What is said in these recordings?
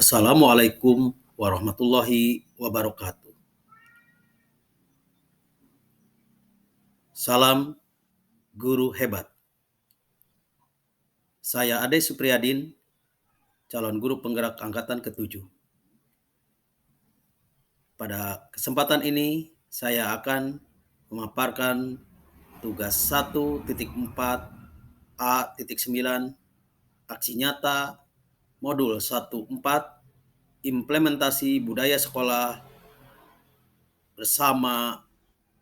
Assalamualaikum warahmatullahi wabarakatuh. Salam guru hebat. Saya Ade Supriyadin, calon guru penggerak angkatan ke-7. Pada kesempatan ini saya akan memaparkan tugas 1.4 A.9 aksi nyata modul 1.4 implementasi budaya sekolah bersama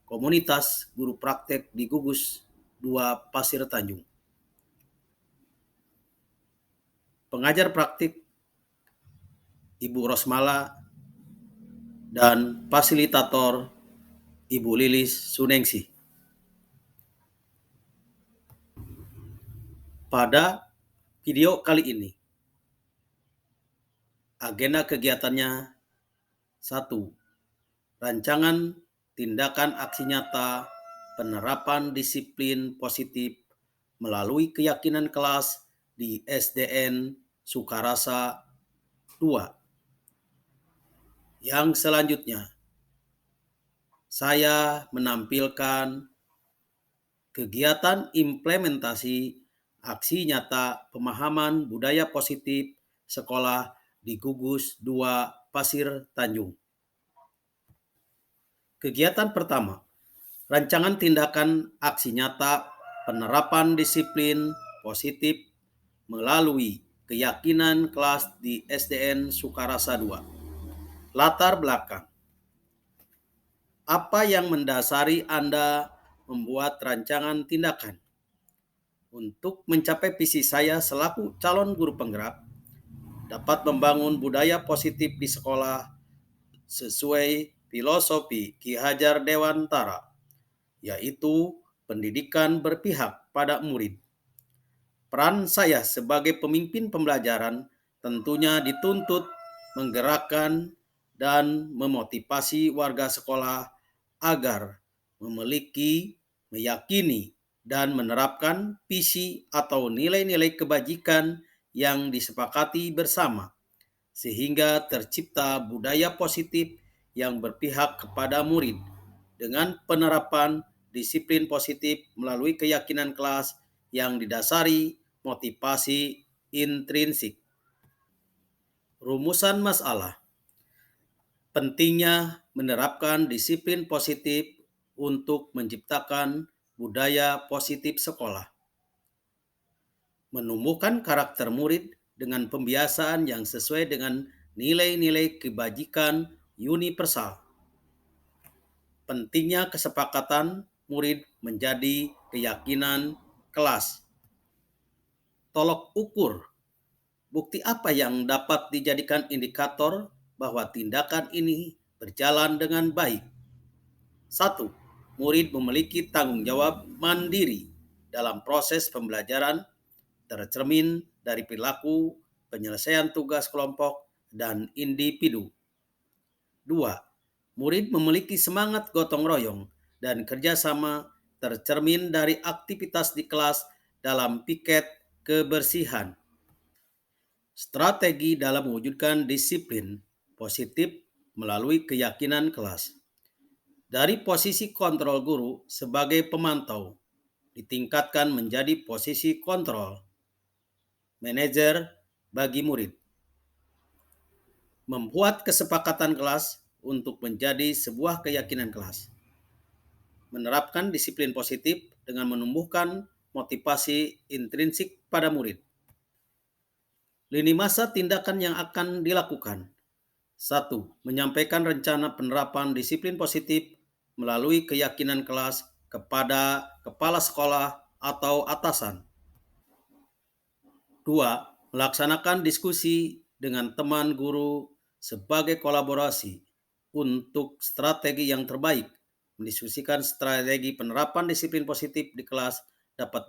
komunitas guru praktek di Gugus 2 Pasir Tanjung. Pengajar praktik Ibu Rosmala dan fasilitator Ibu Lilis Suningsih. Pada video kali ini, agenda kegiatannya 1. Rancangan tindakan aksi nyata penerapan disiplin positif melalui keyakinan kelas di SDN Sukarasa 2. Yang selanjutnya, saya menampilkan kegiatan implementasi aksi nyata pemahaman budaya positif sekolah di Gugus 2 Pasir Tanjung. Kegiatan pertama, rancangan tindakan aksi nyata penerapan disiplin positif melalui keyakinan kelas di SDN Sukarasa 2. Latar belakang. Apa yang mendasari Anda membuat rancangan tindakan? Untuk mencapai visi saya selaku calon guru penggerak, dapat membangun budaya positif di sekolah sesuai filosofi Ki Hajar Dewantara, yaitu pendidikan berpihak pada murid. Peran saya sebagai pemimpin pembelajaran tentunya dituntut menggerakkan dan memotivasi warga sekolah agar memiliki, meyakini, dan menerapkan visi atau nilai-nilai kebajikan yang disepakati bersama, sehingga tercipta budaya positif yang berpihak kepada murid dengan penerapan disiplin positif melalui keyakinan kelas yang didasari motivasi intrinsik. Rumusan masalah. Pentingnya menerapkan disiplin positif untuk menciptakan budaya positif sekolah. Menumbuhkan karakter murid dengan pembiasaan yang sesuai dengan nilai-nilai kebajikan universal. Pentingnya kesepakatan murid menjadi keyakinan kelas. Tolok ukur. Bukti apa yang dapat dijadikan indikator bahwa tindakan ini berjalan dengan baik? 1. Murid memiliki tanggung jawab mandiri dalam proses pembelajaran, tercermin dari perilaku, penyelesaian tugas kelompok, dan individu. 2. Murid memiliki semangat gotong royong dan kerjasama tercermin dari aktivitas di kelas dalam piket kebersihan. Strategi dalam mewujudkan disiplin positif melalui keyakinan kelas. Dari posisi kontrol guru sebagai pemantau, ditingkatkan menjadi posisi kontrol manajer bagi murid. Membuat kesepakatan kelas untuk menjadi sebuah keyakinan kelas. Menerapkan disiplin positif dengan menumbuhkan motivasi intrinsik pada murid. Lini masa tindakan yang akan dilakukan. 1. Menyampaikan rencana penerapan disiplin positif melalui keyakinan kelas kepada kepala sekolah atau atasan. 2. Melaksanakan diskusi dengan teman guru sebagai kolaborasi untuk strategi yang terbaik. Mendiskusikan strategi penerapan disiplin positif di kelas dapat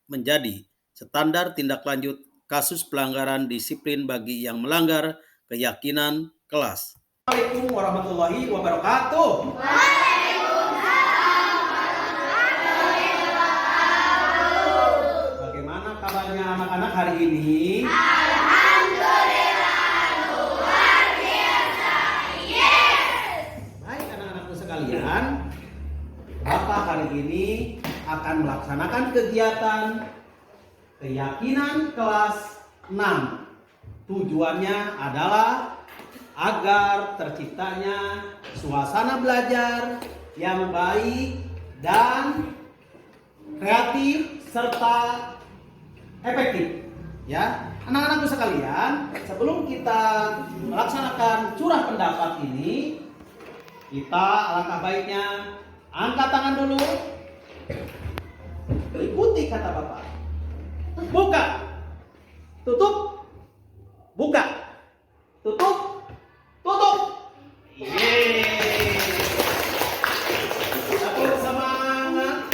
menjadi standar tindak lanjut kasus pelanggaran disiplin bagi yang melanggar keyakinan kelas. Assalamualaikum warahmatullahi wabarakatuh. Bagaimana kabarnya anak-anak hari ini? Alhamdulillah. melaksanakan kegiatan keyakinan kelas 6. Tujuannya adalah agar terciptanya suasana belajar yang baik dan kreatif serta efektif. Ya, anak-anakku sekalian, sebelum kita melaksanakan curah pendapat ini, kita alangkah baiknya angkat tangan dulu. Ikuti kata Bapak. Buka. Tutup. Buka. Tutup. Tutup. Yeay. Tepuk semangat.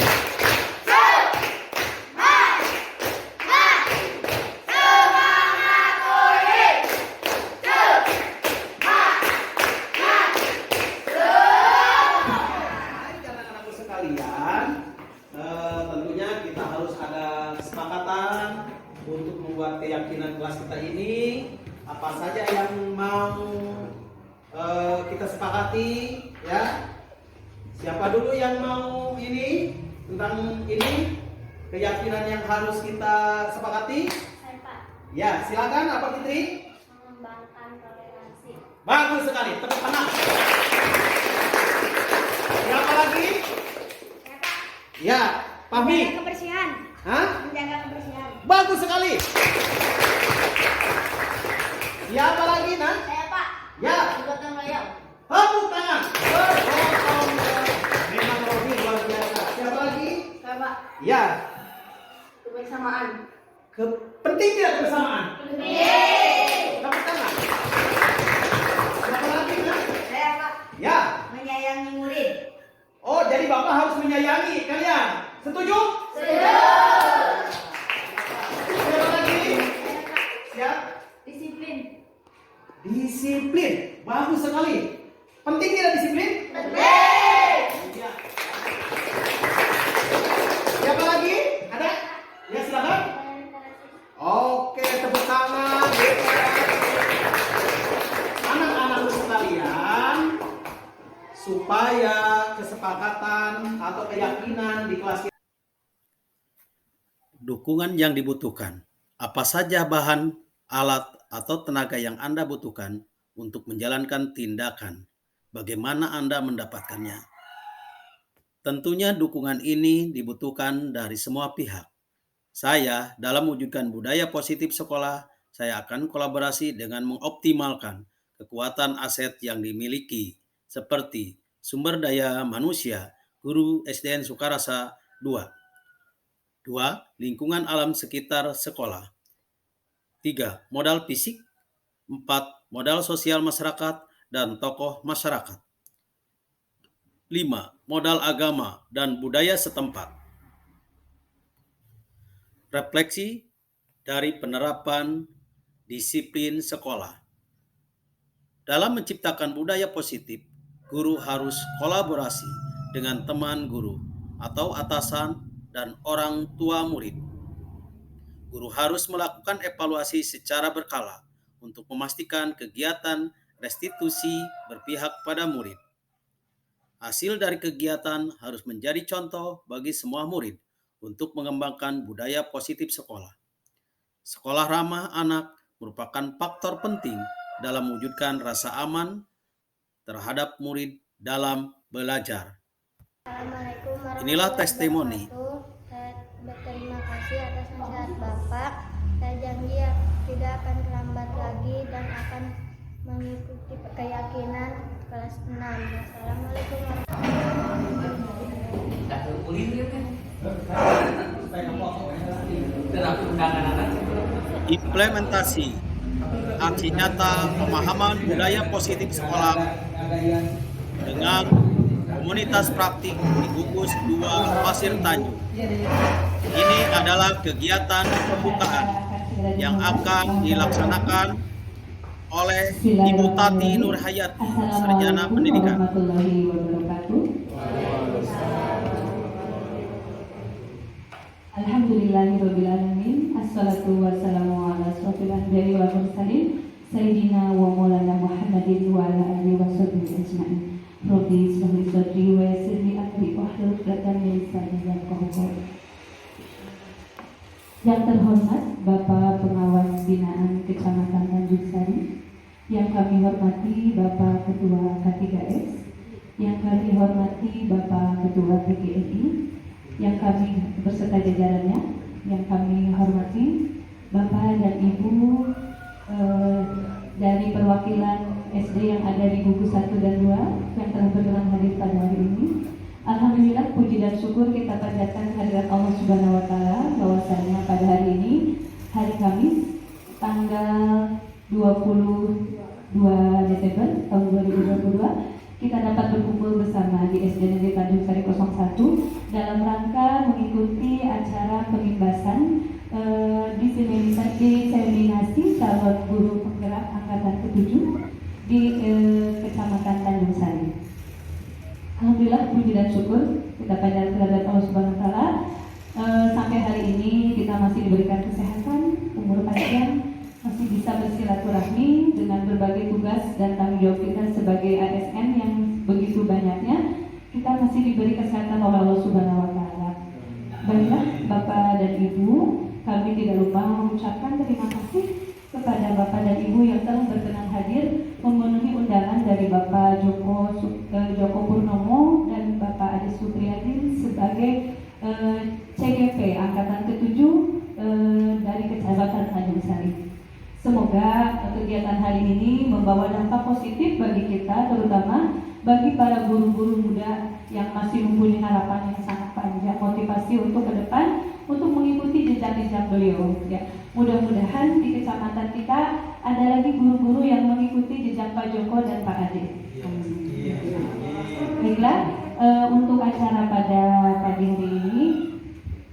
Anak-anakku sekalian, tentunya kita harus ada kesepakatan untuk membuat keyakinan kelas kita ini. Apa saja yang mau kita sepakati, ya? Siapa dulu yang mau ini tentang ini keyakinan yang harus kita sepakati? Saya, Pak. Ya, silakan. Apa Fitri? Mengembangkan toleransi. Bagus sekali. Tepuk tangan. Siapa lagi? Saya, Pak. Ya, Fahmi. Menjaga kebersihan. Hah? Menjaga kebersihan. Bagus sekali. Siapa lagi, Nah? Saya, Pak. Ya. Gotong royong. Tepuk tangan. Bergotong royong. Memang Robi luar biasa. Siapa lagi? Saya, Pak. Ya. Kebersamaan. Penting tidak kebersamaan? Penting. Tepuk tangan. Siapa lagi, Nah? Saya, Pak. Ya. Menyayangi murid. Oh, jadi Bapak harus menyayangi kalian. Setuju? Setuju. Siapa lagi? Saya, Pak. Siap. Disiplin. Disiplin. Bagus sekali. Penting tidak disiplin? Penting. Ya. Siapa lagi? Ada? Ya, silakan. Oke, tepuk tangan. Anak-anakku sekalian, supaya kesepakatan atau keyakinan di kelas kita. Dukungan yang dibutuhkan. Apa saja bahan, alat, atau tenaga yang Anda butuhkan untuk menjalankan tindakan? Bagaimana Anda mendapatkannya? Tentunya dukungan ini dibutuhkan dari semua pihak. Saya, dalam mewujudkan budaya positif sekolah, saya akan kolaborasi dengan mengoptimalkan kekuatan aset yang dimiliki, seperti sumber daya manusia, guru SDN Sukarasa 2. 2. Lingkungan alam sekitar sekolah. 3. Modal fisik. 4. Modal sosial masyarakat dan tokoh masyarakat. 5. Modal agama dan budaya setempat. Refleksi dari penerapan disiplin sekolah. Dalam menciptakan budaya positif, guru harus kolaborasi dengan teman guru atau atasan dan orang tua murid. Guru harus melakukan evaluasi secara berkala untuk memastikan kegiatan restitusi berpihak pada murid. Hasil dari kegiatan harus menjadi contoh bagi semua murid untuk mengembangkan budaya positif sekolah. Sekolah ramah anak merupakan faktor penting dalam mewujudkan rasa aman terhadap murid dalam belajar. Assalamualaikum warahmatullahi Inilah testimoni. wabarakatuh. Saya berterima kasih atas nasihat Bapak. Saya janji tidak akan terlambat lagi dan akan mengikuti keyakinan kelas 6. Assalamualaikum warahmatullahi wabarakatuh. Implementasi aksi nyata pemahaman budaya positif sekolah dengan komunitas praktik di gugus 2 Pasir Tanjung. Ini adalah kegiatan pembukaan yang akan dilaksanakan oleh Ibu Tati Nurhayati, Sarjana Pendidikan. Alhamdulillahirrabbilalamin. Assalatu wassalamu ala asrofil anbiya'i wal mursalin Sayyidina wa maulana Muhammadin wa ala alihi wa sahbihi ajma'in. Rabbi ishrah li sadri wa yassir li amri wahlul 'uqdatam min lisani yafqahu qawli. Yang terhormat Bapak Pengawas Binaan Kecamatan Tanjung Sari, yang kami hormati Bapak Ketua K3S, yang kami hormati Bapak Ketua PGRI, yang kami beserta jajarannya, yang kami hormati Bapak dan Ibu dari perwakilan SD yang ada di gugus 1 dan 2 yang telah berkenan hadir pada hari ini. Alhamdulillah, puji dan syukur kita panjatkan kehadirat Allah Subhanahu wa taala bahwasanya pada hari ini, hari Kamis, tanggal 22 Desember tahun 2022, kita dapat berkumpul bersama di SD Negeri Tanjung Sari 01 dalam rangka mengikuti acara pengimbasan diseminasi calon guru penggerak angkatan ke-7 di Kecamatan Tanjung Sari. Alhamdulillah, puji dan syukur kita panjatkan kehadirat Allah Subhanahu wa taala. Sampai hari ini kita masih diberikan kesehatan, umur panjang, masih bisa bersilaturahmi dengan berbagai tugas dan tanggung jawab kita sebagai ASN yang begitu banyaknya. Kita masih diberi kesehatan oleh Allah Subhanahu wa taala. Baiklah, Bapak dan Ibu, kami tidak lupa mengucapkan terima kasih kepada Bapak dan Ibu yang telah berkenan hadir memenuhi undangan dari Bapak Joko Purnomo dan Bapak Adi Supriyadi sebagai CGP Angkatan ke-7 dari Kecamatan Tanjung Sari. Semoga kegiatan hari ini membawa dampak positif bagi kita, terutama bagi para guru-guru muda yang masih mempunyai harapan yang sangat panjang, motivasi untuk ke depan, untuk mengikuti jejak-jejak beliau. Ya, mudah-mudahan di kecamatan kita ada lagi guru-guru yang mengikuti jejak Pak Joko dan Pak Ade. Baiklah, untuk acara pada pagi hari ini,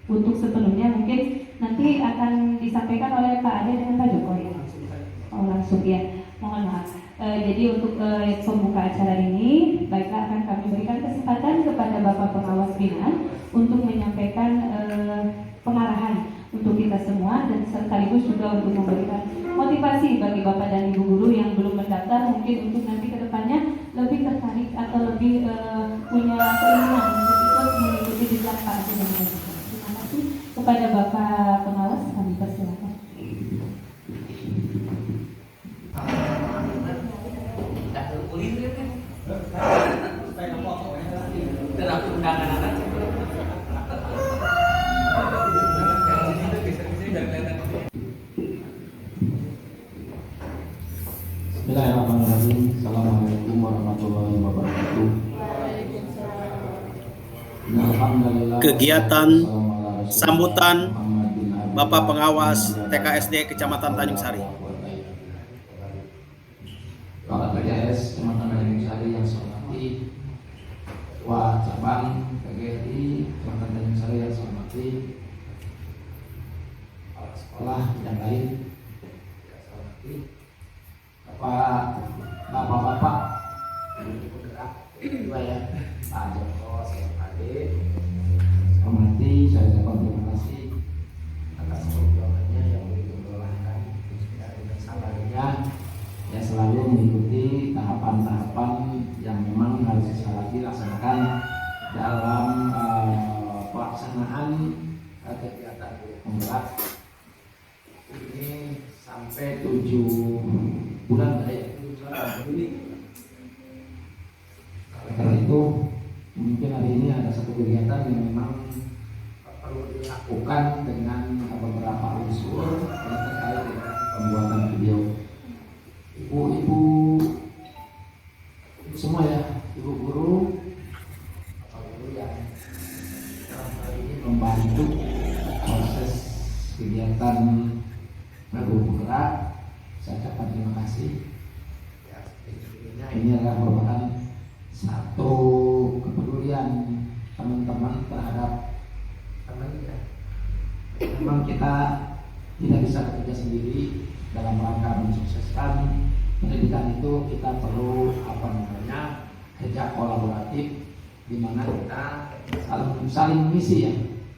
untuk sepenuhnya mungkin nanti akan disampaikan oleh Pak Ade dan Pak Joko ya. Oh, langsung ya, mohon maaf. Jadi untuk pembuka acara ini, baiklah akan kami berikan kesempatan kepada Bapak Pengawas Binaan untuk menyampaikan pengarahan untuk kita semua dan sekaligus juga untuk memberikan motivasi bagi Bapak dan Ibu guru yang belum mendaftar, mungkin untuk nanti ke depannya lebih tertarik atau lebih punya keinginan untuk ikut mengikuti jejak Pak Ade dan Pak Joko. Terima kasih kepada Bapak Pengawas, kami persilakan. Bismillahirrahmanirrahim. Assalamualaikum warahmatullahi wabarakatuh. Kegiatan sambutan Bapak Pengawas TKSD Kecamatan Tanjung Sari. Bapak TKS Kecamatan Tanjung Sari yang saya hormati, Ketua Cabang PGRI Kecamatan Tanjung Sari yang saya hormati, kepala sekolah yang lain yang saya hormati, Bapak-bapak bergerak kedua ya, Pak Joko, saya Ade, hormati, saya ucapkan terima kasih atas perjuangannya yang begitu melelahkan dari kesalahannya yang selalu mengikuti tahapan-tahapan yang memang harus sekali laksanakan dalam pelaksanaan kegiatan penggerak ini sampai 7 bulan dari ini. Karena itu mungkin hari ini ada satu kegiatan yang memang perlu dilakukan dengan beberapa unsur yang terkait dengan pembuatan video. Ibu semua ya, ibu guru, bapak guru yang hari ini membantu proses kegiatan guru penggerak, saya ucapkan terima kasih. Ya, ini adalah merupakan satu kepedulian teman-teman terhadap temannya. Memang kita tidak bisa bekerja sendiri dalam rangka mensukseskan pendidikan itu. Kita perlu kerja kolaboratif di mana kita saling mengisi ya,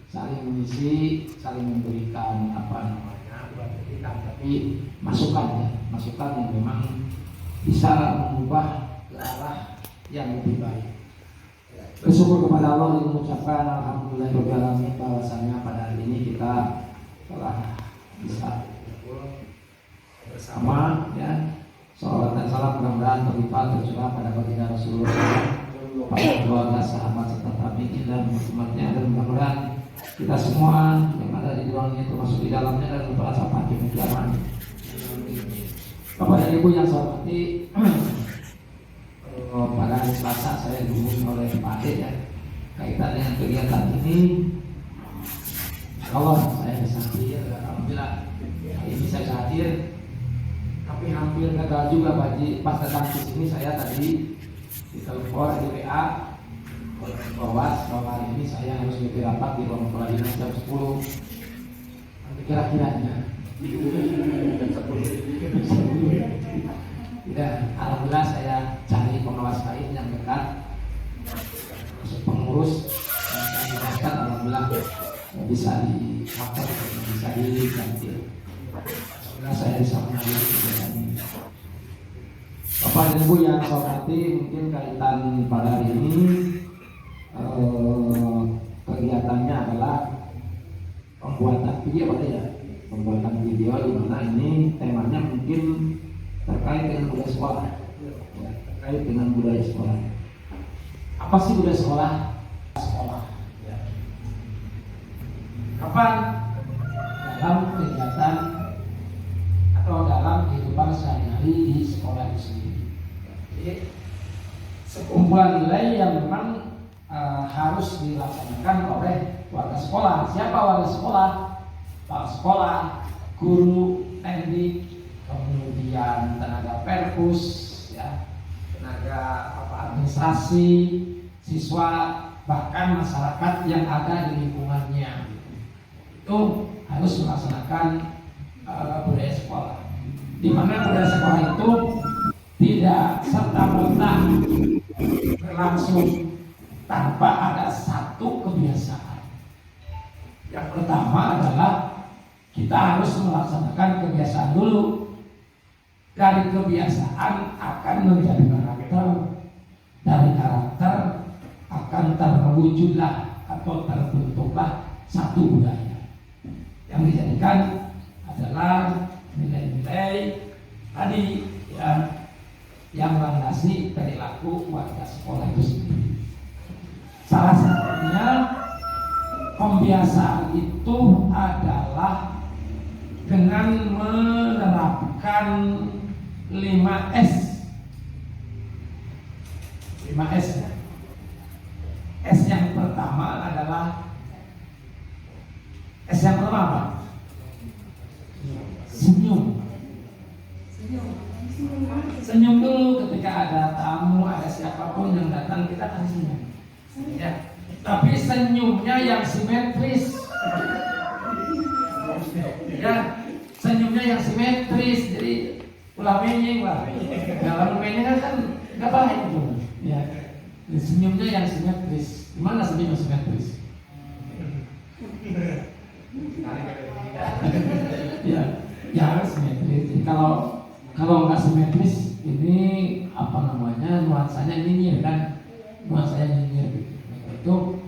saling memberikan pendidikan, tapi masukan yang memang bisa mengubah ke arah yang lebih baik. Bersyukur kepada Allah dan mengucapkan alhamdulillahirabbil alamin bahwasanya pada hari ini kita telah bisa bersama ya. Salawat dan salam mudah-mudahan berlimpah tercurah pada baginda Rasulullah, pada keluarga, sahabat serta tabi'in dan umatnya, dan mudah-mudahan kita semua yang ada di ruang ini termasuk di dalamnya dan untuk sampai akhir zaman. Bapak dan Ibu yang saya hormati, pada hari Selasa saya dihubungi oleh Pak Ade ya kaitan dengan kegiatan ini. Allah saya bisa hadir, alhamdulillah hari ini saya bisa hadir. Tapi hampir gagal juga pas datang ke sini. Saya tadi ditelepon di WA oleh Bawas bahwa hari ini saya harus mengikuti rapat di ruang kepala dinas jam 10. Nanti kira-kiranya ya, alhamdulillah saya cari pengawas lain yang dekat, pengurus, dan saya jelaskan alhamdulillah bisa di-cover, bisa diganti. Alhamdulillah saya bisa mengambil kegiatan ini. Bapak dan Ibu yang saya hormati, mungkin kaitan pada hari ini kegiatannya adalah pembuatan video ya. Pembuatan video di mana ini temanya mungkin terkait dengan budaya sekolah ya, terkait dengan budaya sekolah. Apa sih budaya sekolah? Sekolah ya. Kapan? Dalam kegiatan atau dalam kehidupan sehari-hari di sekolah itu sendiri. Jadi sekumpulan nilai yang memang harus dilaksanakan oleh warga sekolah. Siapa warga sekolah? Kepala sekolah, guru, teknik, kemudian tenaga perpus, ya, tenaga administrasi, siswa, bahkan masyarakat yang ada di lingkungannya. Itu harus melaksanakan budaya sekolah. Di mana budaya sekolah itu tidak serta-merta berlangsung tanpa ada satu kebiasaan. Yang pertama adalah kita harus melaksanakan kebiasaan dulu. Dari kebiasaan akan menjadi karakter, dari karakter akan terwujudlah atau terbentuklah satu budaya yang dijadikan adalah nilai-nilai tadi ya, yang melandasi perilaku warga sekolah itu sendiri. Salah satunya pembiasaan itu adalah dengan menerapkan 5S. 5S. S yang pertama adalah apa? Senyum. Senyum dulu ketika ada tamu, ada siapapun yang datang, kita akan senyum. Ya. Tapi senyumnya yang simetris. Ya, senyumnya yang simetris. Jadi ulah menying lah. Kalau menying kan nggak baik itu. Ya, senyumnya yang simetris. Gimana senyum yang simetris? Ya harus simetris. Jadi kalau nggak simetris, ini apa namanya, nuansanya nyinyir kan? Nuansanya nyinyir. Itu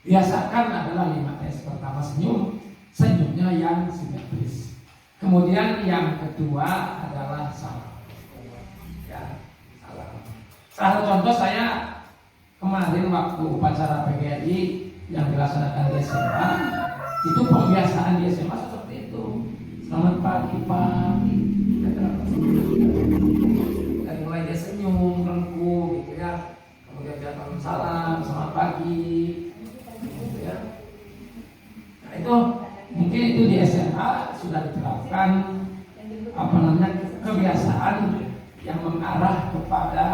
biasakan adalah 5S. Pertama senyum, senyumnya yang simetris. Kemudian yang kedua adalah salam. Ya, salam. Salah contoh saya kemarin waktu upacara PGRI yang dilaksanakan di SMA, itu pembiasaan di SMA seperti itu. Selamat pagi Pak. Dari mulai dia senyum, rengkuh gitu ya. Kemudian dia salam, selamat pagi, gitu ya. Nah itu mungkin itu di SMA sudah diterapkan apa namanya kebiasaan yang mengarah kepada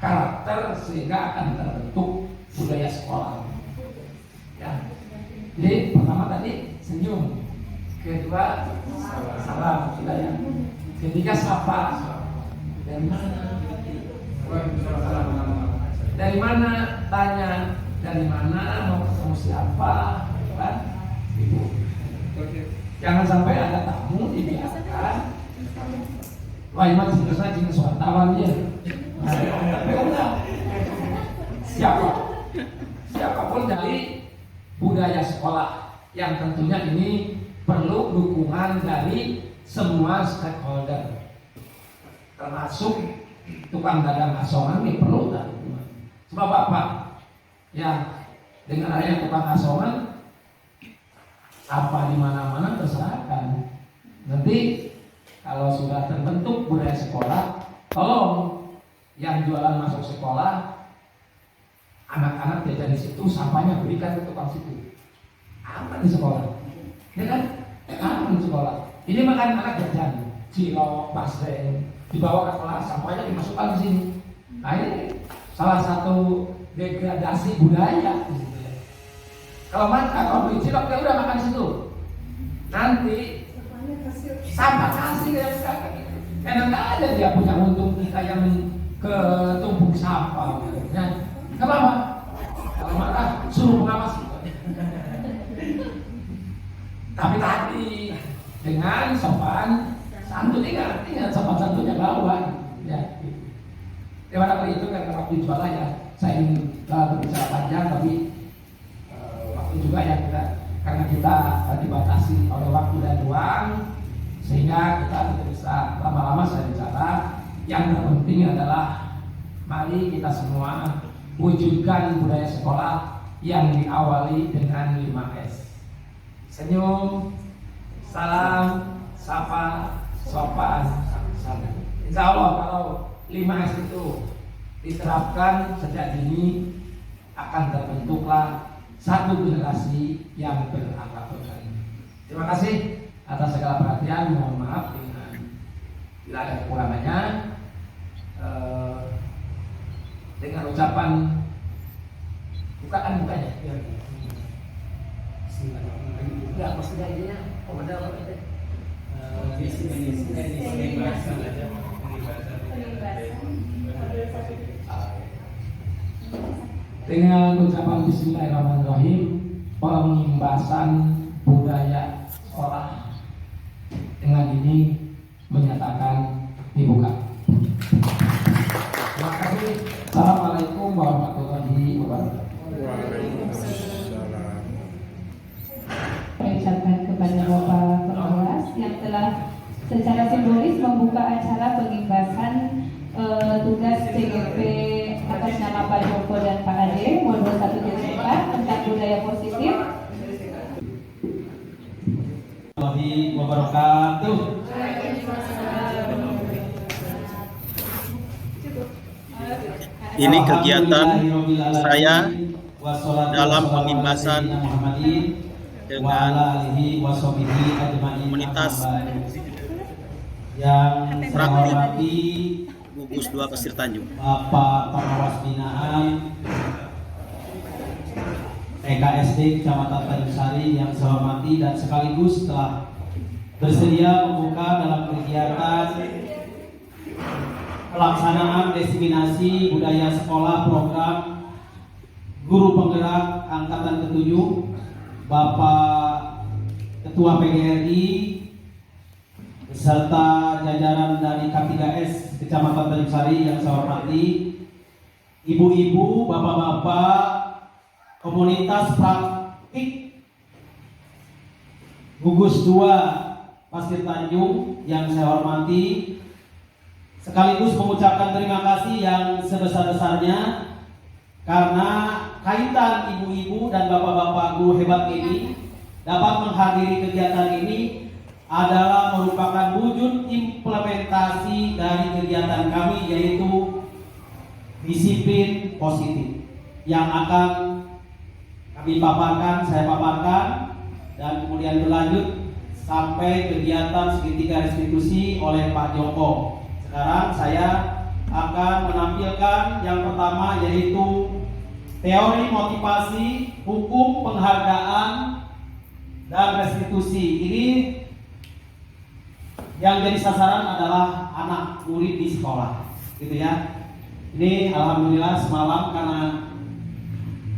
karakter sehingga akan terbentuk budaya sekolah. Ya. Jadi pertama tadi senyum, kedua salam, sudah ya. Ketiga sapa. Dari mana? Dari mana? Tanya. Dari mana? Mau ketemu siapa? Kan? Gitu. Jangan sampai ada tamu dibiarkan. Wah, iman sebenarnya jenis wartawan dia. Siapapun dari budaya sekolah yang tentunya ini perlu dukungan dari semua stakeholder, termasuk tukang dagang asongan ini perlu dukungan. Sebab apa? Ya, dengan adanya tukang asongan, apa di mana-mana terserahkan. Nanti kalau sudah terbentuk budaya sekolah, tolong yang jualan masuk sekolah, anak-anak jajan di situ, sampahnya berikan ke tukang situ. Aman di sekolah, ya kan? Aman di sekolah. Ini makan anak jajan, cilok, basreng, dibawa ke kelas, sampahnya dimasukkan di sini. Nah ini salah satu degradasi budaya. Kalau beli cilok ya udah makan situ. Nanti sampah kasih kayak sekarang. Enak aja dia punya untung, kita yang ke tumpuk sampah. Ya, nggak apa-apa. Kalau marah suruh pengawas. Tapi tadi dengan sopan santun, ingat sopan santunnya lawan. Ya. Terima kasih itu karena waktu jualan ya. Saya ingin berbicara panjang, tapi waktu juga ya karena kita dibatasi oleh waktu dan ruang, sehingga kita tidak bisa lama-lama saya bicara. Yang terpenting adalah mari kita semua wujudkan budaya sekolah yang diawali dengan 5S. Senyum, salam, sapa, sopan, santun. Insya Allah kalau 5S itu diterapkan sejak dini, akan terbentuklah satu generasi yang berakhlak karim. Terima kasih atas segala perhatian. Mohon maaf bila ada kekurangannya. Dengan ucapan bukaan mukanya. Enggak, maksudnya ininya komandan apa itu? Dengan ucapan Bismillahirrahmanirrahim, pengimbasan budaya sekolah dengan ini menyatakan dibuka. Terima kasih. Assalamualaikum warahmatullahi wabarakatuh. Saya ucapkan kepada Bapak Pengawas yang telah secara simbolis membuka acara pengimbasan tugas CGP atas nama Pak Joko dan Pak Ade modul 1.4 tentang budaya positif. Warahmatullahi wabarakatuh. Ini kegiatan saya dalam pengimbasan dengan komunitas yang saya hormati Gugus 2 Kesir Tanjung, Bapak Pengawas Binaan TKSD Kecamatan Tanjung Sari yang saya hormati, dan sekaligus telah bersedia membuka dalam kegiatan pelaksanaan diseminasi budaya sekolah program Guru Penggerak Angkatan ke-7, Bapak Ketua PGRI beserta jajaran dari K3S Kecamatan Tanjung Sari yang saya hormati, ibu-ibu, bapak-bapak, komunitas praktik Gugus 2 Pasir Tanjung yang saya hormati, sekaligus mengucapkan terima kasih yang sebesar-besarnya karena kaitan ibu-ibu dan bapak-bapak guru hebat ini dapat menghadiri kegiatan ini adalah merupakan wujud implementasi dari kegiatan kami, yaitu disiplin positif yang akan kami paparkan, saya paparkan, dan kemudian berlanjut sampai kegiatan segitiga restitusi oleh Pak Joko. Sekarang saya akan menampilkan yang pertama, yaitu teori motivasi, hukum penghargaan, dan restitusi. Ini yang jadi sasaran adalah anak murid di sekolah, gitu ya. Ini alhamdulillah semalam karena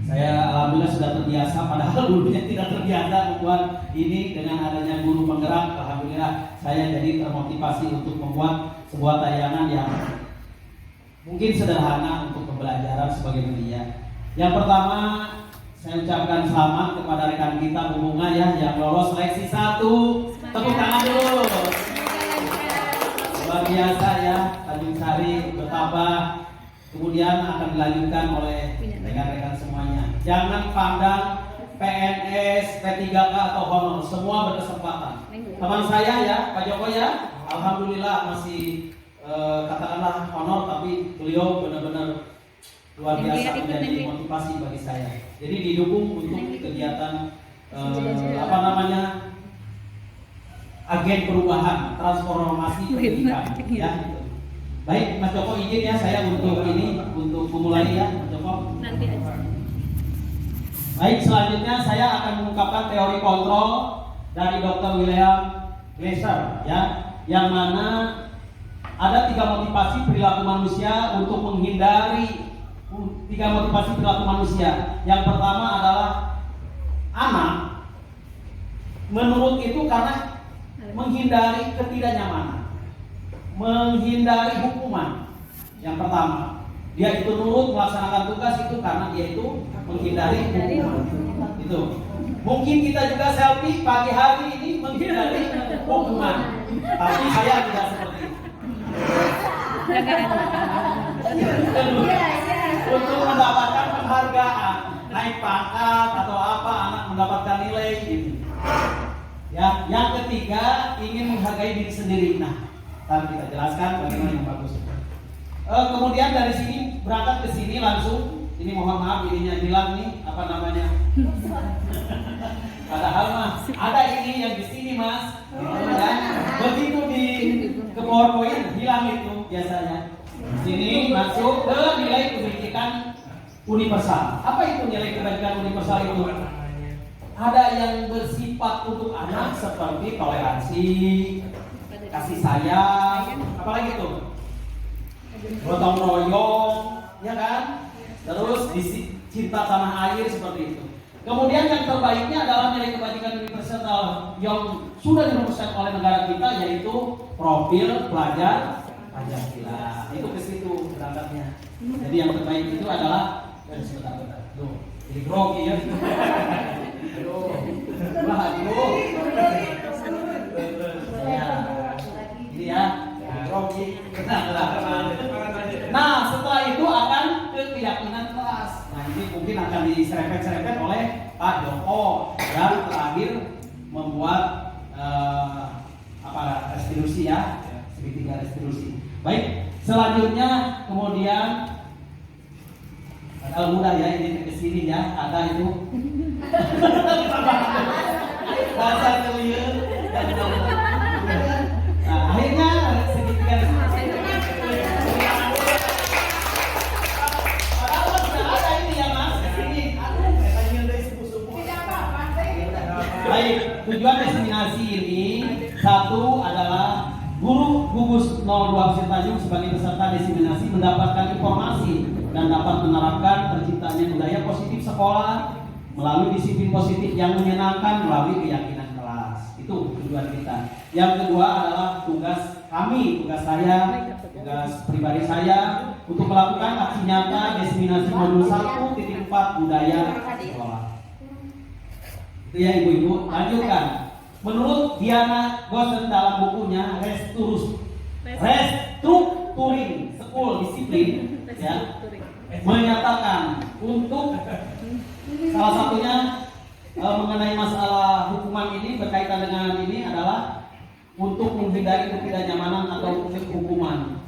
saya alhamdulillah sudah terbiasa, padahal dulunya tidak terbiasa membuat ini. Dengan adanya guru penggerak, alhamdulillah saya jadi termotivasi untuk membuat sebuah tayangan yang mungkin sederhana untuk pembelajaran sebagai media. Yang pertama, saya ucapkan selamat kepada rekan kita Bu Bunga ya yang lolos seleksi 1. Tepuk tangan dulu. Luar biasa ya, Tanjung Sari bertambah. Kemudian akan dilanjutkan oleh rekan-rekan semuanya. Jangan pandang PNS, P3K atau honor, semua berkesempatan. Teman saya ya, Pak Joko ya, alhamdulillah masih katakanlah honor, tapi beliau benar-benar luar biasa menjadi motivasi bagi saya. Jadi didukung untuk kegiatan agen perubahan, transformasi pendidikan. Ya. Baik, Mas Joko izin ya saya untuk memulai ya, Mas Joko. Nanti aja. Baik, selanjutnya saya akan mengungkapkan teori kontrol dari Dr. William Glasser ya, yang mana ada 3 motivasi perilaku manusia untuk menghindari 3 motivasi perilaku manusia. Yang pertama adalah anak menurut itu karena menghindari ketidaknyamanan, menghindari hukuman. Yang pertama, dia itu nurut melaksanakan tugas itu karena dia itu menghindari hukuman. Itu. Mungkin kita juga selfie pagi hari ini menghindari hukuman. Tapi saya tidak seperti itu. Untuk mendapatkan penghargaan, naik pangkat atau apa, anak mendapatkan nilai gitu. Ya, yang ketiga ingin menghargai diri sendiri. Nah, nanti kita jelaskan bagaimana yang bagus. Kemudian dari sini berangkat ke sini langsung. Ini mohon maaf ininya hilang nih, apa namanya? Padahal mah ada ini yang di sini mas. Begitu di ke PowerPoint hilang itu biasanya. Sini masuk ke nilai kebajikan universal. Apa itu nilai kebajikan universal itu? Ada yang bersifat untuk anak seperti toleransi, kasih sayang, apalagi itu? Gotong royong, ya kan? Terus cinta tanah air seperti itu. Kemudian yang terbaiknya adalah nilai kebajikan universal yang sudah dirumuskan oleh negara kita, yaitu profil pelajar Pancasila. Itu ke situ berangkatnya. Jadi yang terbaik itu adalah sebentar. Tuh, jadi grogi ya. Ini ya, grogi. Nah, setelah itu akan ke keyakinan kelas. Nah, ini mungkin akan diserempet-serempet oleh Pak Joko yang terakhir membuat restitusi ya, segitiga restitusi. Baik, selanjutnya kemudian mudah ya ini ke sini ya, ada itu bahasa keliru. Nah, akhirnya segitiga restitusi. Padahal sudah ada ini ya mas, ini. Baik, tujuan destinasi ini satu adalah guru gugus 02 Pesir Tanjung sebagai peserta diseminasi mendapatkan informasi dan dapat menerapkan terciptanya budaya positif sekolah melalui disiplin positif yang menyenangkan melalui keyakinan kelas. Itu tujuan kita. Yang kedua adalah tugas kami, tugas saya, tugas pribadi saya untuk melakukan aksi nyata diseminasi modul 1.4 budaya sekolah. Itu ya ibu-ibu. Lanjutkan. Menurut Diana Gosen dalam bukunya Restructuring School Discipline ya, menyatakan untuk salah satunya mengenai masalah hukuman ini berkaitan dengan ini adalah untuk menghindari ketidaknyamanan atau hukuman.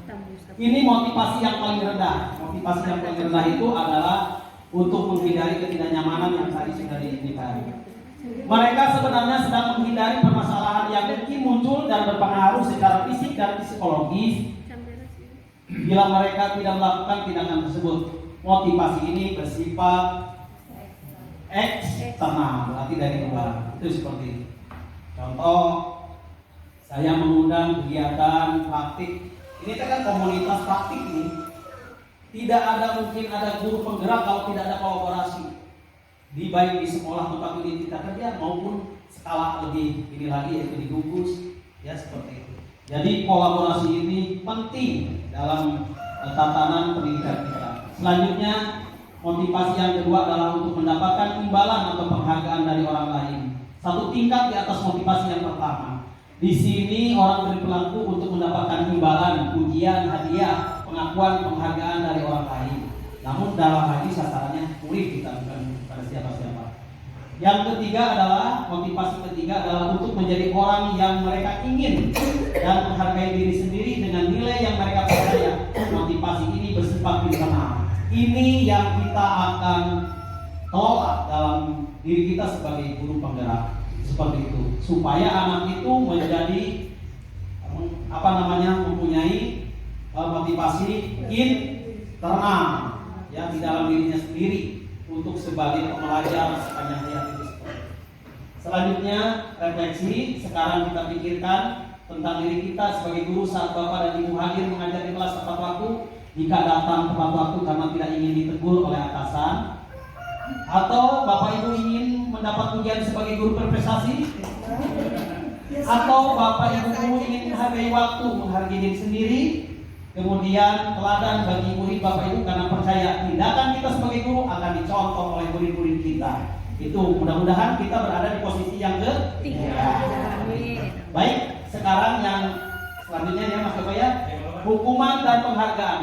Ini motivasi yang paling rendah. Motivasi yang paling rendah itu adalah untuk menghindari ketidaknyamanan yang tadi sudah diindikasi. Mereka sebenarnya sedang menghindari permasalahan yang mungkin muncul dan berpengaruh secara fisik dan psikologis bila mereka tidak melakukan tindakan tersebut. Motivasi ini bersifat eksternal, berarti dari luar. Itu seperti itu. Contoh, saya mengundang kegiatan praktik. Ini kan komunitas praktik nih. Tidak ada mungkin ada guru penggerak kalau tidak ada kolaborasi. Di baik di sekolah tempat ini kita kerja maupun skala lebih ini lagi yaitu di gugus ya seperti itu. Jadi kolaborasi ini penting dalam tatanan pendidikan kita. Selanjutnya Motivasi yang kedua adalah untuk mendapatkan imbalan atau penghargaan dari orang lain. Satu tingkat di atas motivasi yang pertama. Di sini orang berperilaku untuk mendapatkan imbalan, pujian, hadiah, pengakuan, penghargaan dari orang lain. Namun dalam hal ini sasarannya murid kita, bukan pada siapa-siapa. Yang ketiga adalah, motivasi ketiga adalah untuk menjadi orang yang mereka ingin dan menghargai diri sendiri dengan nilai yang mereka percaya. Motivasi ini bersifat internal. Ini yang kita akan tolak dalam diri kita sebagai guru penggerak, seperti itu, supaya anak itu menjadi mempunyai motivasi internal ya di dalam dirinya sendiri untuk sebagai pembelajar sepanjang hayat itu. Selanjutnya refleksi. Sekarang kita pikirkan tentang diri kita sebagai guru saat Bapak dan Ibu hadir mengajar di kelas tepat waktu. Jika datang tepat waktu karena tidak ingin ditegur oleh atasan, atau Bapak Ibu ingin mendapat pujian sebagai guru berprestasi, atau Bapak Ibu ingin menghargai waktu, menghargai diri sendiri, kemudian teladan bagi murid Bapak Ibu karena percaya tindakan kita sebagai guru akan dicontoh oleh murid-murid kita. Itu mudah-mudahan kita berada di posisi yang ketiga. Baik, sekarang yang selanjutnya ya Mas Bapak ya, hukuman dan penghargaan.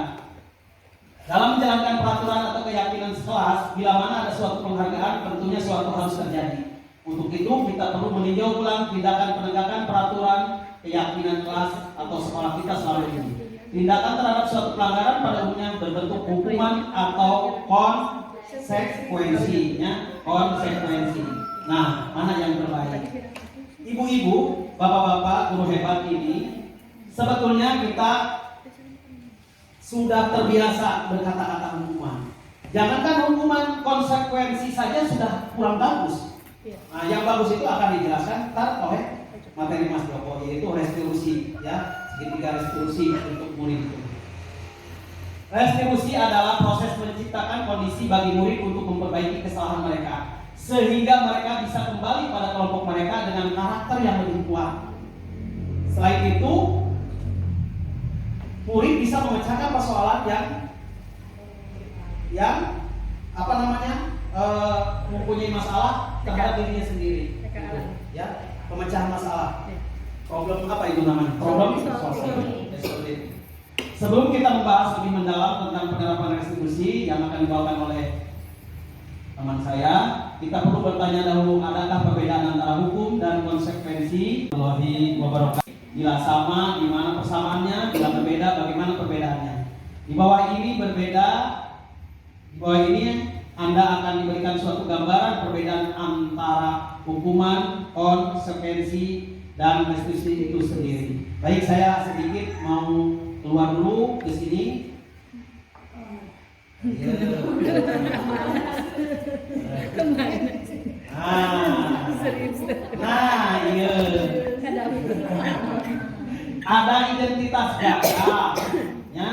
Dalam menjalankan peraturan atau keyakinan sekelas, bila mana ada suatu penghargaan, tentunya suatu harus terjadi. Untuk itu kita perlu meninjau ulang tindakan penegakan peraturan, keyakinan kelas atau sekolah kita selalu ini. Tindakan terhadap suatu pelanggaran pada umumnya berbentuk hukuman atau konsekuensi. Nah, mana yang terbaik? Ibu-ibu, bapak-bapak, guru hebat ini, sebetulnya kita sudah terbiasa berkata-kata hukuman. Jangankan hukuman, konsekuensi saja sudah kurang bagus. Nah, yang bagus itu akan dijelaskan oleh materi Mas Joko, yaitu restitusi, ya, segitiga restitusi untuk murid itu. Restitusi adalah proses menciptakan kondisi bagi murid untuk memperbaiki kesalahan mereka, sehingga mereka bisa kembali pada kelompok mereka dengan karakter yang lebih kuat. Selain itu, murid bisa memecahkan persoalan yang mempunyai masalah terhadap dirinya sendiri. Ya, pemecahan masalah. Problem apa itu namanya? Problem solving. Sebelum kita membahas lebih mendalam tentang penerapan restitusi yang akan dibawakan oleh teman saya, kita perlu bertanya dahulu, adakah perbedaan antara hukum dan konsekuensi? Allahi wabarakatuh. Bila sama, di mana persamaannya? Bila berbeda, bagaimana perbedaannya? Di bawah ini berbeda. Di bawah ini Anda akan diberikan suatu gambaran perbedaan antara hukuman, konsekuensi, dan restitusi itu sendiri. Baik, saya sedikit mau keluar dulu ke sini. Iya. Ada identitas gagal. Ya,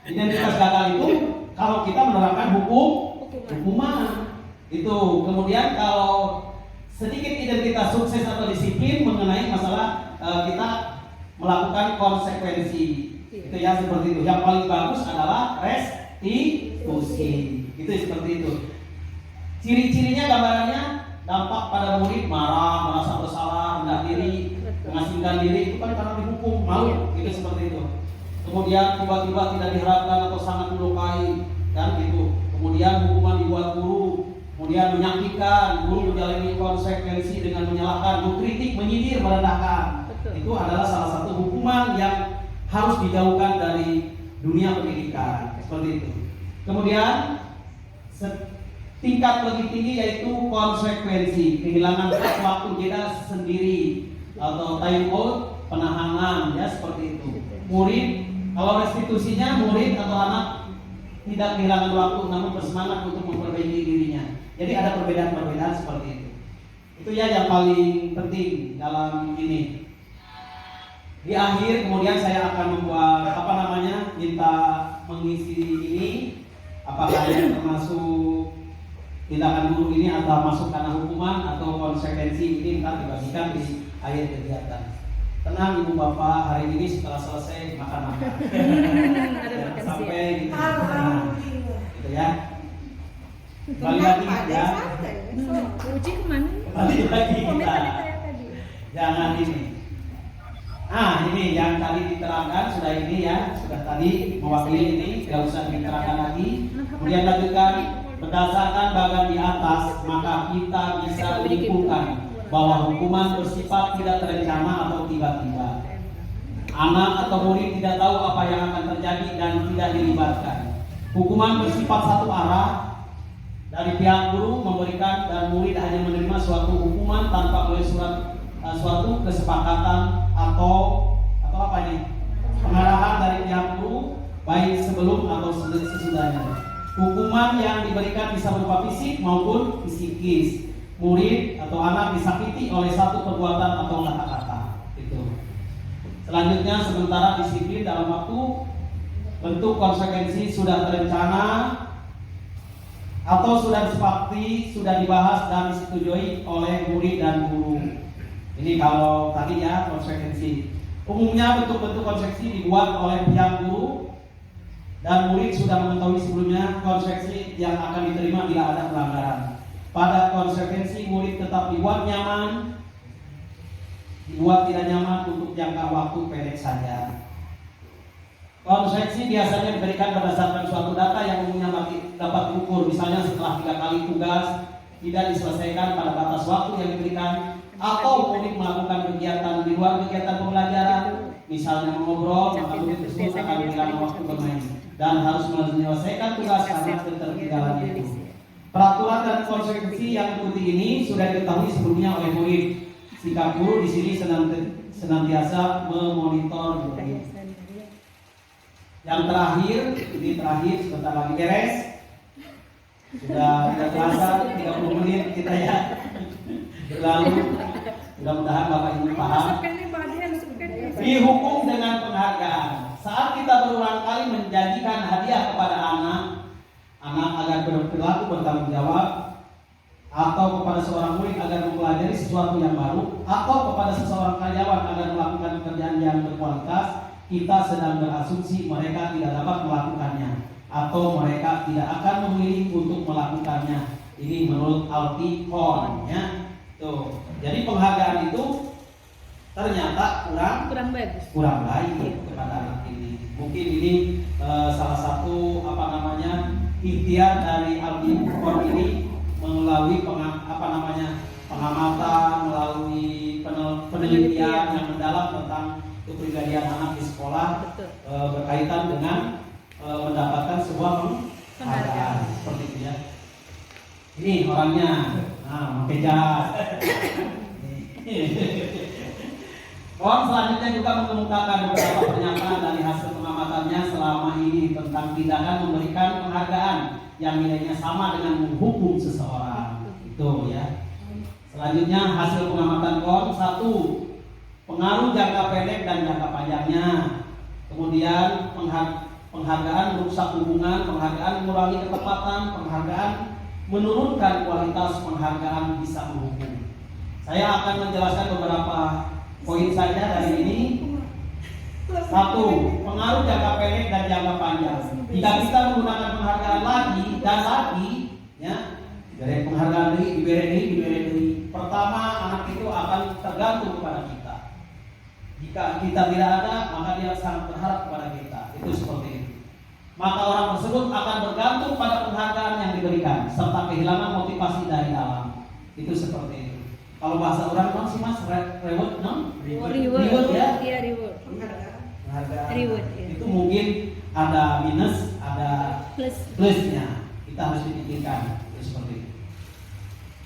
identitas gagal itu kalau kita menerapkan hukuman. Itu. Kemudian kalau sedikit identitas sukses atau disiplin mengenai masalah kita melakukan konsekuensi. Itu ya, seperti itu. Yang paling bagus adalah restitusi. Itu seperti itu. Ciri-cirinya gambarannya, dampak pada murid marah, merasa bersalah, rendah diri, mengasingkan diri, itu kan karena dihukum, malu, itu seperti itu. Kemudian tiba-tiba tidak diharapkan atau sangat melukai, dan gitu. Kemudian hukuman dibuat guru, kemudian menyakitkan, guru menjalani konsekuensi dengan menyalahkan, mengkritik, menyindir, merendahkan. Itu adalah salah satu hukuman yang harus dijauhkan dari dunia pendidikan, seperti itu. Kemudian tingkat lebih tinggi yaitu konsekuensi, kehilangan waktu jeda sendiri atau time out, penahanan, ya seperti itu. Murid, kalau restitusinya murid atau anak tidak kehilangan waktu namun bersemangat untuk memperbaiki dirinya. Jadi ada perbedaan-perbedaan seperti itu. Itu ya yang paling penting dalam ini. Di akhir kemudian saya akan membuat minta mengisi ini, apakah yang termasuk tindakan guru ini atau masuk karena hukuman atau konsekuensi ini nanti dibagikan di akhir kegiatan. Tenang Ibu Bapak, hari ini setelah selesai makan-makan. Sampai gitu ya. ya. Uji kemana? Balik lagi Komen kita. tadi. Jangan ini. Nah, ini yang tadi diterangkan sudah ini ya, sudah tadi mewakili ini, tidak usah diterangkan lagi. Kemudian lanjutkan, berdasarkan bagian di atas, maka kita bisa menyimpulkan bahwa hukuman bersifat tidak terencana atau tiba-tiba. Anak atau murid tidak tahu apa yang akan terjadi dan tidak dilibatkan. Hukuman bersifat satu arah dari pihak guru memberikan dan murid hanya menerima suatu hukuman tanpa melalui suatu kesepakatan atau apa ini? Pengarahan dari pihak guru baik sebelum atau sesudahnya. Hukuman yang diberikan bisa berupa fisik maupun psikis. Murid atau anak disakiti oleh satu perbuatan atau kata-kata. Itu. Selanjutnya, sementara disiplin dalam waktu bentuk konsekuensi sudah terencana atau sudah disepakati, sudah dibahas dan disetujui oleh murid dan guru. Ini kalau tadi ya konsekuensi. Umumnya bentuk-bentuk konsekuensi dibuat oleh pihak guru dan murid sudah mengetahui sebelumnya konsekuensi yang akan diterima bila ada pelanggaran. Pada konsekuensi murid tetap dibuat nyaman, dibuat tidak nyaman untuk jangka waktu pendek saja. Konsekuensi biasanya diberikan berdasarkan suatu data yang umumnya dapat diukur, misalnya setelah 3 kali tugas tidak diselesaikan pada batas waktu yang diberikan, atau murid melakukan kegiatan di luar kegiatan pembelajaran, misalnya mengobrol, maka murid tersebut akan diberikan waktu bermain dan harus menyelesaikan tugas karena ketertinggalan itu. Peraturan dan konsekuensi yang seperti ini sudah diketahui sebelumnya oleh murid. Sikap guru di sini senantiasa memonitor murid. Yang terakhir, ini terakhir sebentar lagi beres. Sudah tidak terasa 30 menit kita ya berlalu. Mudah-mudahan Bapak Ibu paham. Dihukum dengan penghargaan. Saat kita berulang kali menjanjikan hadiah kepada anak agar berperilaku bertanggung jawab, atau kepada seorang murid agar mempelajari sesuatu yang baru, atau kepada seseorang karyawan agar melakukan pekerjaan yang berkualitas, kita sedang berasumsi mereka tidak dapat melakukannya atau mereka tidak akan memilih untuk melakukannya. Ini menurut Altikon ya. Tuh. Jadi penghargaan itu ternyata kurang baik kepada anak ini. Mungkin ini salah satu ikhtiar dari Altikon ini melalui pengamatan, melalui penelitian yang mendalam tentang kepribadian anak di sekolah berkaitan dengan mendapatkan sebuah penghargaan seperti itu ya. Ini orangnya, pakai jas. Orang selanjutnya juga mengemukakan beberapa pernyataan dari hasil pengamatannya selama ini tentang tindakan memberikan penghargaan yang nilainya sama dengan menghukum seseorang. Itu ya. Selanjutnya hasil pengamatan KON 1. Pengaruh jangka pendek dan jangka panjangnya. Kemudian penghargaan merusak hubungan, penghargaan mengurangi ketepatan, penghargaan menurunkan kualitas, penghargaan bisa menghukum. Saya akan menjelaskan beberapa poin saja dari ini. 1. Pengaruh jangka pendek dan jangka panjang. Jika kita menggunakan penghargaan lagi dan lagi, ya, dari penghargaan diberi. Pertama, anak itu akan tergantung kepada kita. Jika kita tidak ada, maka dia sangat berharap kepada kita. Itu seperti itu. Maka orang tersebut akan bergantung pada penghargaan yang diberikan, serta kehilangan motivasi dari dalam. Itu seperti itu. Kalau bahasa orang sih mas, reward, reward ya. Iya, reward. Reward, ya. Itu mungkin ada minus, ada plusnya. Kita harus dipikirkan. Itu seperti itu.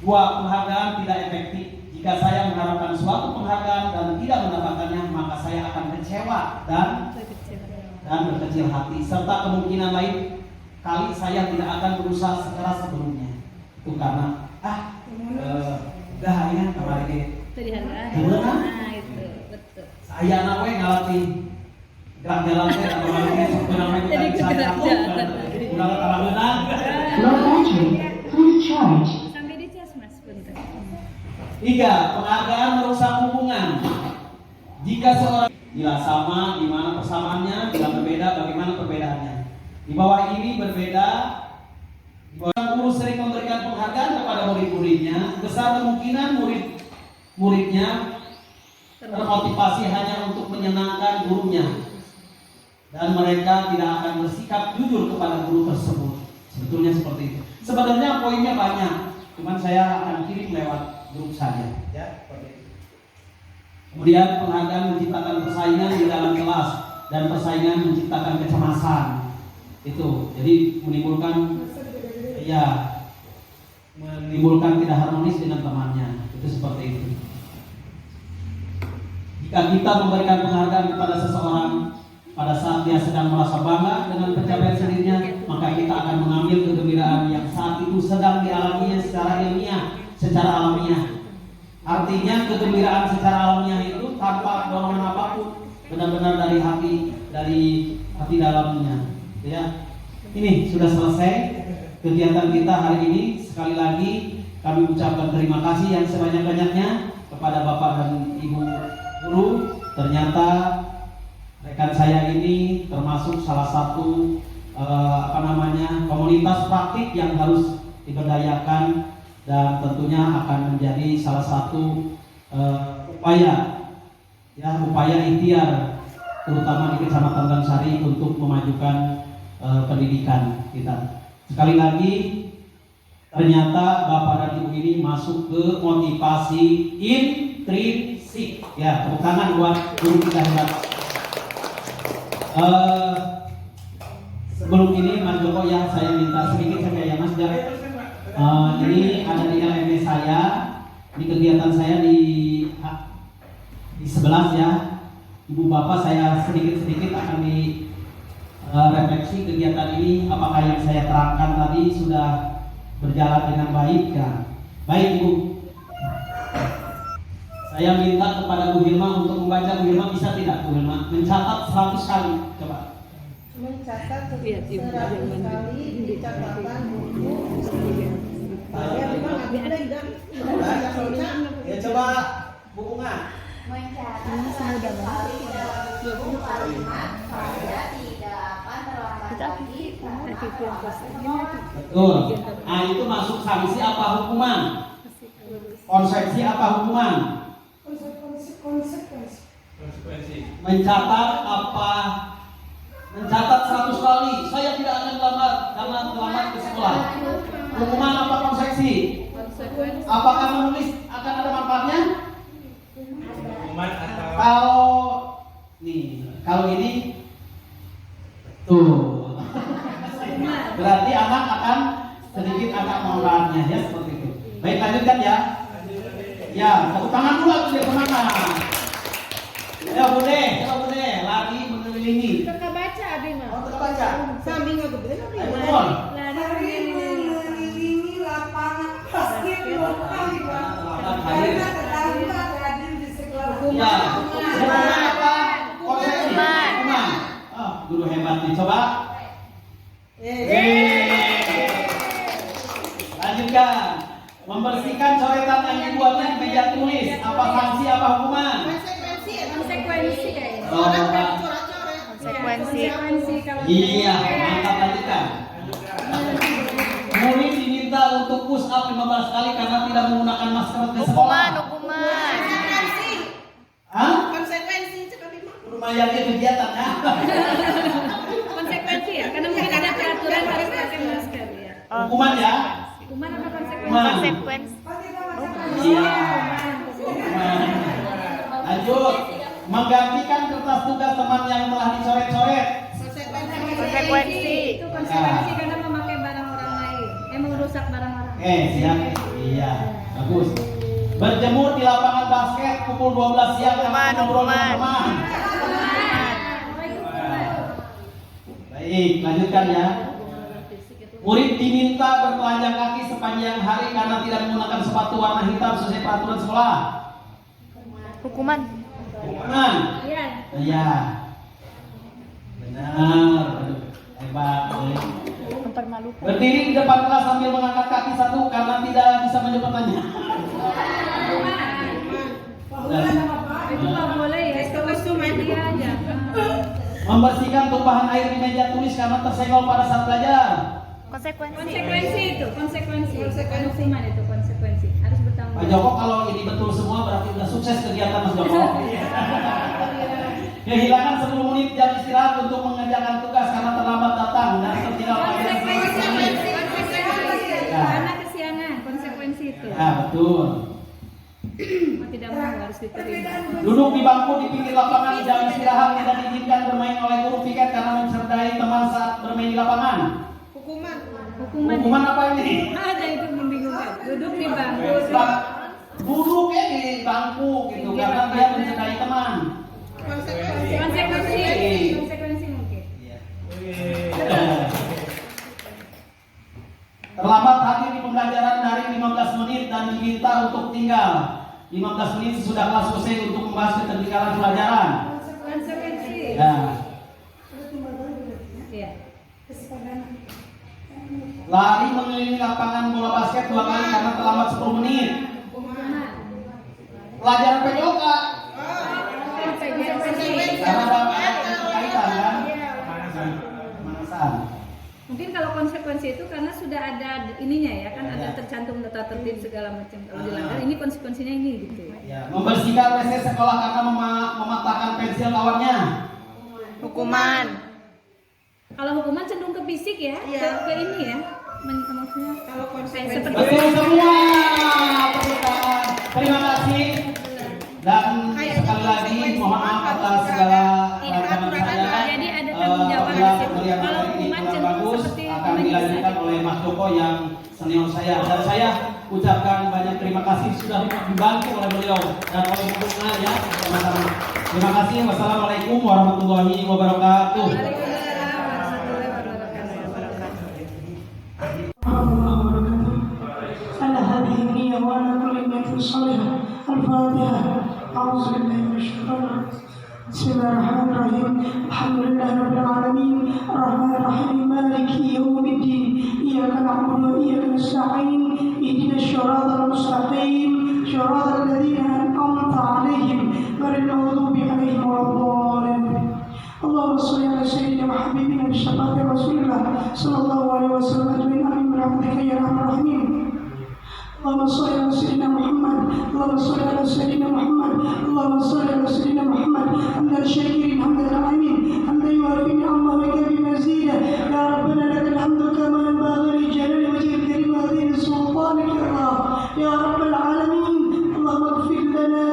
2. Penghargaan tidak efektif. Jika saya mengharapkan suatu penghargaan dan tidak mendapatkannya, maka saya akan kecewa dan berkecil hati, serta kemungkinan lain kali saya tidak akan berusaha sekeras sebelumnya. Itu karena ya kemarin itu dihargai. Itu betul. Saya nawe ngalati gerak jalan saya atau lagi sebenarnya kita saya takut udah terlalu Low battery, please charge. Sampai di cas mas, bentar. 3. Penghargaan merusak hubungan. Jika seorang bila sama, di mana persamaannya, bila berbeda, bagaimana perbedaannya. Di bawah ini berbeda, Guru sering memberikan penghargaan kepada murid-muridnya, besar kemungkinan murid-muridnya termotivasi hanya untuk menyenangkan gurunya, dan mereka tidak akan bersikap jujur kepada guru tersebut. Sebetulnya seperti itu. Sebenarnya poinnya banyak, cuman saya akan kirim lewat grup saja. Ya, seperti itu. Kemudian penghargaan menciptakan persaingan di dalam kelas, dan persaingan menciptakan kecemasan. Itu, jadi menimbulkan tidak harmonis dengan temannya. Itu seperti itu. Jika kita memberikan penghargaan kepada seseorang pada saat dia sedang merasa bangga dengan pencapaian sendirinya, maka kita akan mengambil kegembiraan yang saat itu sedang dialaminya secara ilmiah, secara alamiah. Artinya kegembiraan secara alamiah itu tanpa dorongan apapun, benar-benar dari hati dalamnya. Ya, ini sudah selesai kegiatan kita hari ini. Sekali lagi kami ucapkan terima kasih yang sebanyak-banyaknya kepada Bapak dan Ibu guru. Ternyata rekan saya ini termasuk salah satu komunitas praktik yang harus diberdayakan, dan tentunya akan menjadi salah satu upaya ikhtiar terutama di Kecamatan Gansari untuk memajukan pendidikan kita. Sekali lagi, ternyata Bapak dan Ibu ini masuk ke motivasi intrinsik. Ya, tepuk tangan buat guru kita hebat. Sebelum ini Mas Joko, ya saya minta sedikit saja ya Mas. Ini ada di LMS saya. Ini kegiatan saya di 11 ya. Ibu Bapak, saya sedikit akan refleksi kegiatan ini, apakah yang saya terangkan tadi sudah berjalan dengan baik kan? Baik Ibu, saya minta kepada Bu Hilma untuk membaca. Bu Hilma bisa tidak Bu Hilma mencatat 100 kali, coba. Mencatat 100 kali di catatan buku. Ya coba Bu Bunga. Mencatat 100 kali dalam buku kalimat saya tidak akan terlambat lagi karena Betul. Nah, itu masuk sanksi apa hukuman? Konsepsi apa hukuman? Konsekuensi. Mencatat 100 kali saya tidak akan terlambat ke sekolah. Hukuman apa konsepsi? Apakah menulis akan ada manfaatnya? Hukuman atau Kalau ini tuh berarti anak akan sedikit agak manfaatnya ya, seperti itu. Baik, lanjutkan ya. Ya, tepuk tangan dulu biar semangat. Ya Bude, lari mengelilingi. Kita baca ada mah. Oh, kita baca. Samping aku betul. Ayo betul. Mengelilingi lapangan basket 2 kali Pak. Karena terlambat hadir di sekolah. Ya, hukuman apa? Konsepsi. Hukuman. Oh, guru hebat nih. Coba. Lanjutkan. Membersihkan coretan yang dibuatnya di meja tulis. Apa sanksi, apa hukuman? Konsekuensi kayaknya. Oh, Bapak. Konsekuensi kalau Iya, mantap, lanjutkan. Murid diminta untuk push up 15 kali karena tidak menggunakan masker di sekolah. Hukuman. Hah? Konsekuensi sekali mah. Lumayan ya kegiatan ya. konsekuensi ya, karena mungkin ada peraturan harus pakai masker ya. Hukuman ya. Hukuman apa konsekuensi? Hukuman. Konsekuensi. Iya. Hukuman. Lanjut. Menggantikan kertas tugas teman yang telah dicoret-coret. Konsekuensi. Itu konsekuensi karena memakai barang orang lain, merusak barang orang. Siap. Iya, bagus. Berjemur di lapangan basket pukul 12 siang karena ngobrol dengan teman. Baik, lanjutkan ya. Murid diminta bertelanjang kaki sepanjang hari karena tidak menggunakan sepatu warna hitam sesuai peraturan sekolah. Hukuman. Hukuman. Iya. Iya. Benar. Hebat. Mempermalukan. Berdiri di depan kelas sambil mengangkat kaki satu karena tidak bisa menjawab pertanyaan. Itu nggak boleh ya. Itu media aja. Membersihkan tumpahan air di meja tulis karena tersenggol pada saat belajar. Konsekuensi itu, konsekuensi. Bukan hukuman itu konsekuensi. Harus bertanggung Pak jawab. Joko, kalau ini betul semua berarti sudah sukses kegiatan Mas Joko. Kehilangan 10 menit jam istirahat untuk mengerjakan tugas karena terlambat datang dan tidak pada Karena kesiangan, konsekuensi itu. Ya, betul. Mau tidak mau harus diterima. Duduk di bangku di pinggir lapangan di jam istirahat tidak diizinkan bermain oleh guru piket karena mencerdai teman saat bermain di lapangan. Hukuman apa ini? ada itu membingungkan. Duduk di bangku. Duduknya di bangku gitu karena dia mencerdai teman. Konsekuensi mungkin. Terlambat hadir di pembelajaran daring 15 menit dan diminta untuk tinggal 15 menit sesudah kelas selesai untuk membahas ketertinggalan pelajaran. Konsekuensi. Ya. Iya. Lari mengelilingi lapangan bola basket 2 kali karena terlambat 10 menit. Pelajaran PJOK karena ada kaitan kan? Pemanasan. Mungkin kalau konsekuensi itu karena sudah ada ininya ya kan, ada tercantum tata tertib segala macam. Kalau dilanggar ini konsekuensinya ini gitu. Ya, membersihkan WC sekolah karena mematahkan pensil kawannya. Hukuman. Kalau hukuman cenderung ke fisik ya, ke ini ya. Maksudnya kalau konsekuensi seperti Betul semua. Terima kasih. Dan sekali lagi mohon maaf atas segala rancangan saya. Jadi ada tanggung jawab di situ. Kalau hukuman cenderung bagus seperti akan dilanjutkan oleh Mas Joko yang senior saya, dan saya ucapkan banyak terima kasih sudah dibantu oleh beliau dan oleh Bukna ya sama-sama. Terima kasih. Wassalamualaikum warahmatullahi wabarakatuh. على هذه النية وعلى كل نية صالحة. الفاتحة. أعوذ بالله من الشيطان الرجيم. بسم الله الرحمن الرحيم. الحمد لله رب العالمين الرحمن الرحيم مالك يوم الدين إياك نعبد وإياك نستعين اهدنا الصراط المستقيم صراط الذين أنعمت عليهم غير المغضوب عليهم ولا الضالين. اللهم صل على سيدنا وحبيبنا بشفاعة رسول الله صلى الله عليه وسلم أجمعين آمين برحمتك يا أرحم الراحمين. اللهم صل على سيدنا محمد. اللهم صل على سيدنا محمد. اللهم صل على سيدنا محمد حمدا الشاكرين حمدا العالمين حمدا يوافي نعمه ويكفي مزيدا. يا ربنا لك الحمد كما ينبغي لجلال وجهك الكريم وعظيم سلطانك يا الله يا رب العالمين. اللهم اغفر لنا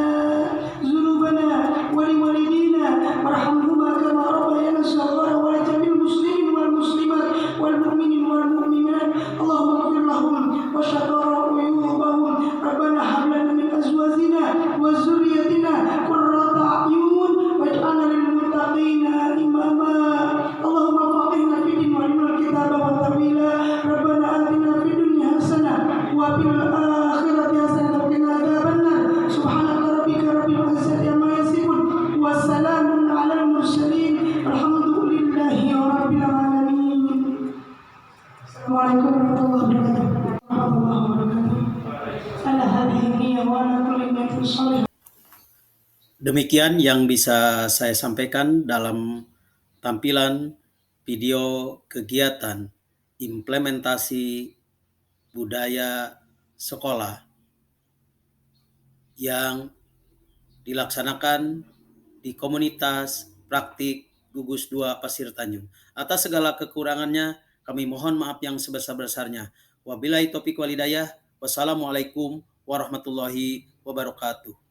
ذنوبنا ولوالدينا وارحمهما كما ربيانا صغارا ولجميع المسلمين والمسلمات والمؤمنين والمؤمنات. اللهم اغفر لهم وشكر عيوبهم. ربنا هب لنا من ازواجنا وذريتنا قرة اعين واجعلنا للمتقين اماما. اللهم فقهنا في الدين وعلمنا الكتاب والتأويلا. ربنا آتنا في الدنيا حسنة وفي الآخرة حسنة وقنا عذاب النار. سبحانك ربك رب العزة عما يصفون والسلام على المرسلين الحمد لله رب العالمين. السلام عليكم ورحمة الله وبركاته. على هذه النية وعلى كل نية صالحة. Demikian yang bisa saya sampaikan dalam tampilan video kegiatan implementasi budaya sekolah yang dilaksanakan di komunitas praktik Gugus 2 Pasir Tanjung. Atas segala kekurangannya kami mohon maaf yang sebesar-besarnya. Wabillahi taufiq wal hidayah. Wassalamualaikum warahmatullahi wabarakatuh.